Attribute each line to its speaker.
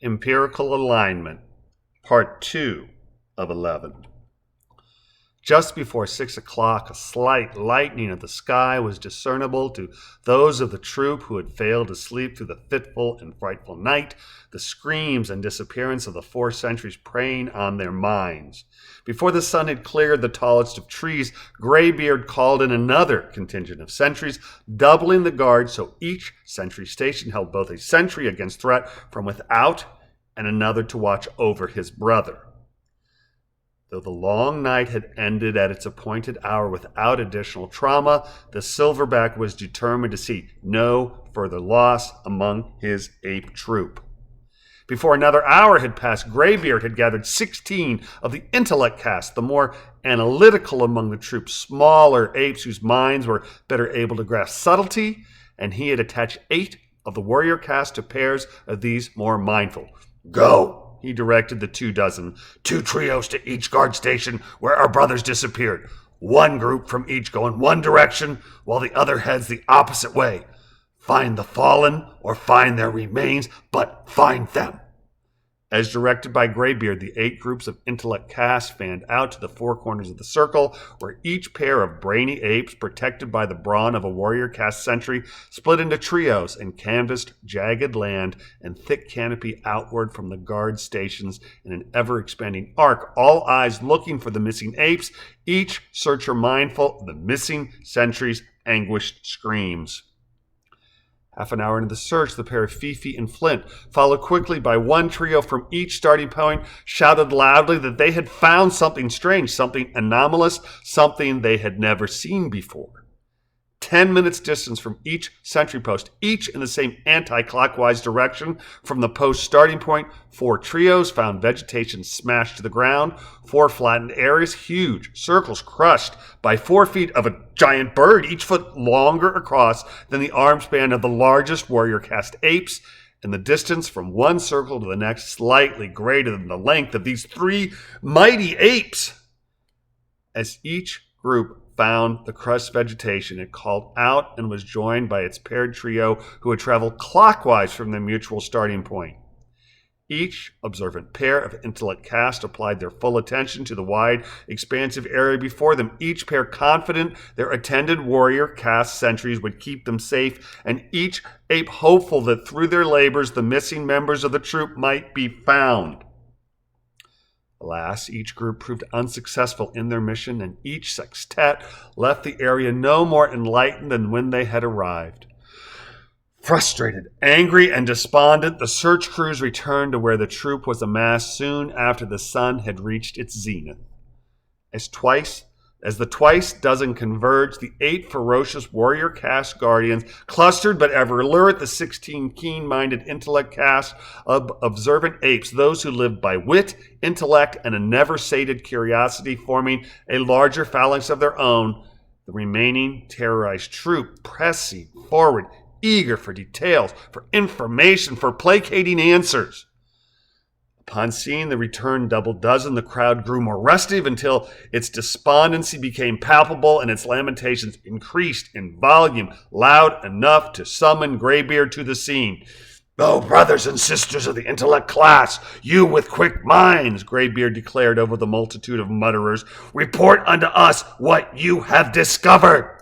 Speaker 1: Empirical Alignment, Part 2 of 11. Just before 6 o'clock, a slight lightening of the sky was discernible to those of the troop who had failed to sleep through the fitful and frightful night, the screams and disappearance of the 4 sentries preying on their minds. Before the sun had cleared the tallest of trees, Graybeard called in another contingent of sentries, doubling the guard so each sentry station held both a sentry against threat from without and another to watch over his brother. Though the long night had ended at its appointed hour without additional trauma, the Silverback was determined to see no further loss among his ape troop. Before another hour had passed, Graybeard had gathered 16 of the intellect caste, the more analytical among the troop's smaller apes whose minds were better able to grasp subtlety, and he had attached 8 of the warrior caste to pairs of these more mindful. "Go," he directed the 24, 2 trios to each guard station where our brothers disappeared. One group from each go in one direction, while the other heads the opposite way. Find the fallen or find their remains, but find them. As directed by Graybeard, the 8 groups of intellect caste fanned out to the 4 corners of the circle, where each pair of brainy apes, protected by the brawn of a warrior caste sentry, split into trios and canvassed jagged land and thick canopy outward from the guard stations in an ever-expanding arc, all eyes looking for the missing apes, each searcher mindful of the missing sentry's anguished screams. Half an hour into the search, the pair of Fifi and Flint, followed quickly by one trio from each starting point, shouted loudly that they had found something strange, something anomalous, something they had never seen before. 10 minutes distance from each sentry post, each in the same anti-clockwise direction from the post starting point, 4 trios found vegetation smashed to the ground, 4 flattened areas, huge circles crushed by 4 feet of a giant bird, each foot longer across than the arm span of the largest warrior caste apes, and the distance from one circle to the next slightly greater than the length of these 3 mighty apes. As each group found the crushed vegetation, it called out and was joined by its paired trio who had traveled clockwise from their mutual starting point. Each observant pair of intellect caste applied their full attention to the wide, expansive area before them, each pair confident their attended warrior caste sentries would keep them safe, and each ape hopeful that through their labors the missing members of the troop might be found. Alas, each group proved unsuccessful in their mission, and each sextet left the area no more enlightened than when they had arrived. Frustrated, angry, and despondent, the search crews returned to where the troop was amassed soon after the sun had reached its zenith. As the twice dozen converged, the 8 ferocious warrior caste guardians clustered but ever alert the 16 keen-minded intellect caste of observant apes, those who lived by wit, intellect, and a never-sated curiosity, forming a larger phalanx of their own, the remaining terrorized troop pressing forward, eager for details, for information, for placating answers. Upon seeing the returned double dozen, the crowd grew more restive until its despondency became palpable and its lamentations increased in volume, loud enough to summon Graybeard to the scene. "Oh, brothers and sisters of the intellect class, you with quick minds," Graybeard declared over the multitude of mutterers, "report unto us what you have discovered."